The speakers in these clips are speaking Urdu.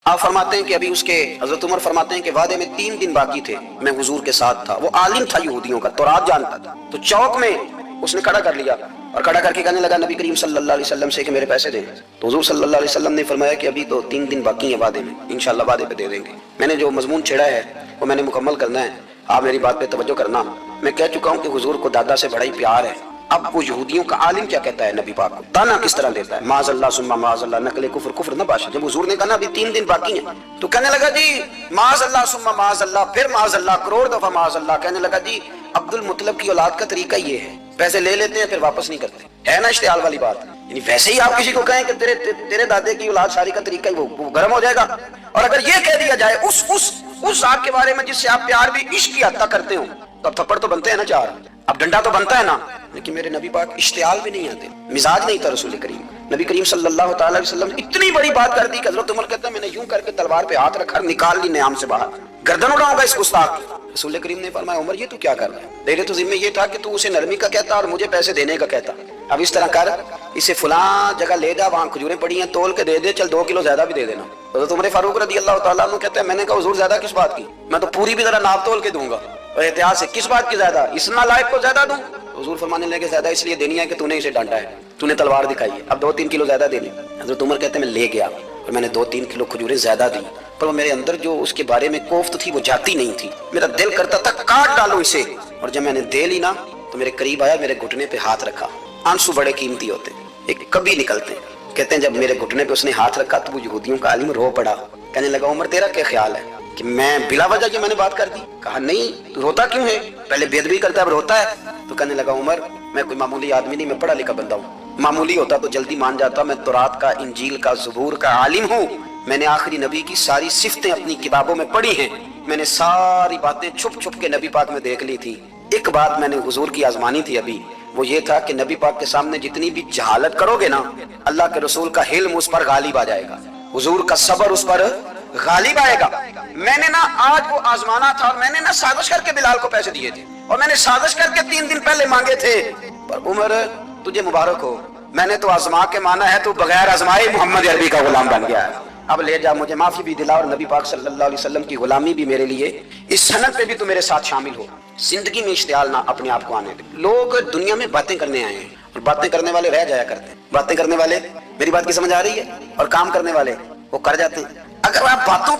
آپ فرماتے ہیں کہ ابھی اس کے حضرت عمر فرماتے ہیں کہ وعدے میں 3 دن باقی تھے، میں حضور کے ساتھ تھا، وہ عالم تھا یہودیوں کا، تورات جانتا تھا، تو چوک میں اس نے کھڑا کر لیا اور کھڑا کر کے کہنے لگا نبی کریم صلی اللہ علیہ وسلم سے کہ میرے پیسے دیں. تو حضور صلی اللہ علیہ وسلم نے فرمایا کہ ابھی تو 3 دن باقی ہیں وعدے میں، انشاءاللہ وعدے پہ دے دیں گے. میں نے جو مضمون چھیڑا ہے وہ میں نے مکمل کرنا ہے، آپ میری بات پہ توجہ کرنا. میں کہہ چکا ہوں کہ حضور کو دادا سے بڑا ہی پیار ہے. اب وہ یہودیوں کا عالم کیا کہتا ہے نبی پاک کو، تانا کس طرح دیتا ہے، معاذ اللہ ثم معاذ اللہ، نقل کفر کفر نہ باشا. جب حضور نے کہا نا ابھی 3 دن باقی ہیں تو کہنے لگا جی معاذ اللہ ثم معاذ اللہ، پھر معاذ اللہ، کروڑ دفعہ معاذ اللہ. کہنے لگا جی عبد المطلب کی اولاد کا طریقہ یہ ہے، پیسے لے لیتے ہیں پھر واپس نہیں کرتے. ہے نا اشتعال والی بات. یعنی ویسے ہی آپ کسی کو کہیں کہ تیرے دادے کی اولاد شادی کا طریقہ ہی وہ گرم ہو جائے گا. اور اگر یہ کہہ دیا جائے اس ذات کے بارے میں جس سے آپ پیار بھی عشق کی حد تک کرتے ہوں تو اب تھپڑ تو بنتے ہیں نا 4، اب ڈنڈا تو بنتا ہے نا. لیکن میرے نبی پاک اشتعال بھی نہیں آتے، مزاج نہیں تھا رسول کریم. نبی کریم صلی اللہ تعالی علیہ وسلم اتنی بڑی بات کر دی کہ حضرت عمر کہتا ہے میں نے یوں کر کے تلوار پہ ہاتھ رکھا، نکال لی نیام سے باہر، گردن اڑاؤں گا اس گستاخ. رسول کریم نے فرمایا عمر یہ تو کیا کر رہا ہے، میرے تو ذمہ یہ تھا کہ تو اسے نرمی کا کہتا اور مجھے پیسے دینے کا کہتا. اب اس طرح کر، اسے فلاں جگہ لے جا، وہاں کھجوریں پڑی ہیں تول کے دے دے، چل 2 کلو زیادہ بھی دے دینا. حضرت عمر فاروق رضی اللہ تعالیٰ عنہ کہتا ہے میں نے کہا حضور زیادہ کس بات کی، میں تو پوری بھی ذرا ناپ تول کے دوں گا. اور احتیاط سے کس بات کی زیادہ، اس نالائق کو زیادہ دوں. حضور فرمانے لگے زیادہ اس لیے دینی ہے کہ تو نے اسے ڈانٹا ہے، تو نے تلوار دکھائی ہے، اب 2-3 کلو زیادہ دینی. حضرت عمر کہتے ہیں میں لے گیا اور میں نے 2-3 کلو کھجوریں زیادہ دی، پر وہ میرے اندر جو اس کے بارے میں کوفت تھی وہ جاتی نہیں تھی. میرا دل کرتا تھا کاٹ ڈالوں اسے. اور جب میں نے دے لی نا تو میرے قریب آیا، میرے گھٹنے پہ ہاتھ رکھا. آنسو بڑے قیمتی ہوتے ہیں، ایک کبھی نکلتے ہیں. کہتے ہیں جب میرے گھٹنے پہ اس نے ہاتھ رکھا تو وہ یہودیوں کا عالم رو پڑا. کہنے لگا عمر تیرا کیا خیال ہے کہ میں بلا وجہ یہ میں نے بات کر دی؟ کہا نہیں، تو روتا کیوں ہے، پہلے بے ادبی کرتا ہے اب روتا ہے. تو کہنے لگا عمر میں کوئی معمولی آدمی نہیں، میں پڑھا لکھا بندہ ہوں، معمولی ہوتا تو جلدی مان جاتا. میں تورات کا، انجیل کا، زبور کا عالم ہوں. میں نے آخری نبی کی ساری صفتیں اپنی کتابوں میں پڑھی ہیں. میں نے ساری باتیں چھپ چھپ کے نبی پاک میں دیکھ لی تھی. ایک بات میں نے حضور کی آزمانی تھی ابھی، وہ یہ تھا کہ نبی پاک کے سامنے جتنی بھی جہالت کرو گے نا، اللہ کے رسول کا حلم اس پر غالب آ جائے گا، حضور کا صبر اس پر غالب آئے گا. میں نے نا آج وہ آزمانا تھا، اور میں نے نا سازش کر کے بلال کو پیسے دیے تھے، اور میں نے سازش کر کے 3 دن پہلے مانگے تھے. پر عمر تجھے مبارک ہو، میں نے تو آزما کے مانا ہے، تو بغیر آزمائے محمد عربی کا غلام بن گیا ہے. اب لے جا، مجھے معافی بھی دلا، اور نبی پاک صلی اللہ علیہ وسلم کی غلامی بھی میرے لیے، اس سند پہ بھی تو میرے ساتھ شامل ہو. زندگی میں اشتعال نہ اپنے آپ کو آنے دے. لوگ دنیا میں باتیں کرنے آئے ہیں، اور باتیں کرنے والے رہ جایا کرتے ہیں. باتیں کرنے والے، میری بات کی سمجھ آ رہی ہے، اور کام کرنے والے وہ کر جاتے ہیں. اگر آپ باتوں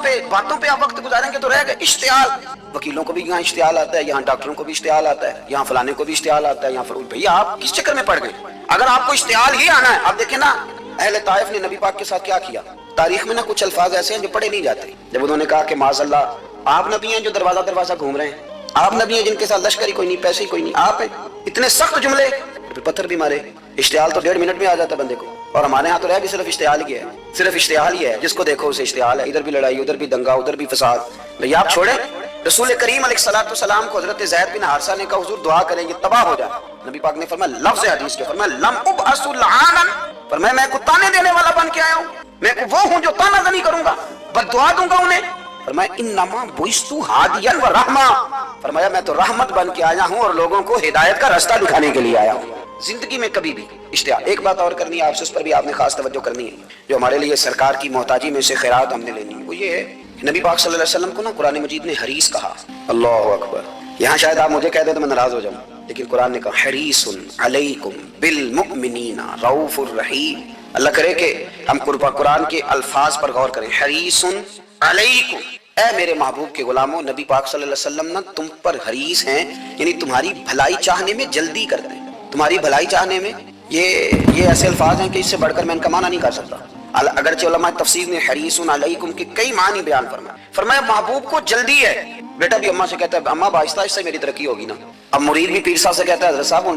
پہ آپ وقت گزاریں گے تو رہ گئے. اشتعال، وکیلوں کو بھی یہاں اشتعال آتا ہے، یہاں ڈاکٹروں کو بھی اشتعال آتا ہے، یہاں فلانے کو بھی اشتعال آتا ہے، یہاں بھیا آپ کس چکر میں پڑ گئے؟ اگر آپ کو اشتعال ہی آنا ہے، آپ دیکھیں نا اہل طائف نے نبی پاک کے ساتھ کیا کیا. تاریخ میں نا کچھ الفاظ ایسے ہیں جو پڑھے نہیں جاتے. جب انہوں نے کہا کہ معاذ اللہ آپ نبی ہیں جو دروازہ دروازہ گھوم رہے ہیں، آپ نبی ہیں جن کے ساتھ لشکر ہی کوئی نہیں، پیسے ہی کوئی نہیں، آپ ہیں، اتنے سخت جملے، پھر پتھر بھی مارے. اشتعال تو 1.5 منٹ میں آ جاتا بندے کو. اور ہمارے ہاں تو رہ بھی صرف اشتعال ہی ہے، صرف اشتعال ہی ہے، جس کو دیکھو اسے اشتعال ہے. ادھر بھی لڑائی، ادھر بھی دنگا، ادھر بھی فساد. بھیا آپ چھوڑیں. رسول کریم علیہ الصلوۃ والسلام کو حضرت زید بن حارثہ نے کہا حضور دعا کریں گے تباہ ہو جائے. نبی پاک نے فرمایا لفظ حدیث کے، فرمایا لم ابعث لعانا، فرمایا میں کو تانے دینے والا بن کے آیا ہوں، میں وہ ہوں جو تانا زنی کروں گا، بد دعا دوں گا انہیں. فرمایا انما بعثت ہادیا و رحمہ، فرمایا میں تو رحمت بن کے آیا ہوں اور لوگوں کو ہدایت کا راستہ دکھانے کے لیے آیا ہوں. زندگی میں کبھی بھی اشتعال. ایک بات اور کرنی ہے آپ سے، اس پر بھی آپ نے خاص توجہ کرنی ہے، جو ہمارے لیے سرکار کی محتاجی میں سے خیرات ہم نے لینی ہے. وہ یہ ہے کہ نبی پاک صلی اللہ علیہ وسلم کو نا قرآن مجید نے حریص کہا. اللہ اکبر. یہاں شاید آپ مجھے کہہ دیں تو میں ناراض ہو جاؤں، لیکن قرآن نے کہا حریص علیکم بالمؤمنین رؤوف الرحیم. اللہ کرے کہ ہم قرآن کے الفاظ پر غور کریں. حریص علیکم، اے میرے محبوب کے غلاموں، نبی پاک صلی اللہ علیہ وسلم نا تم پر حریص ہیں، یعنی تمہاری بھلائی چاہنے میں جلدی کرتے ہیں، تمہاری بھلائی چاہنے میں. یہ ایسے الفاظ ہیں کہ اس سے بڑھ کر میں ان کا معنی نہیں کر سکتا. اگرچہ علماء تفسیر نے حریص علیکم کے کئی معنی بیان فرمایا محبوب کو جلدی ہے. بیٹا بھی اماں سے کہتا ہے اماں آہستہ آہستہ میری ترقی ہوگی نا. اب مرید بھی پیر صاحب سے کہتا ہے حضرت صاحب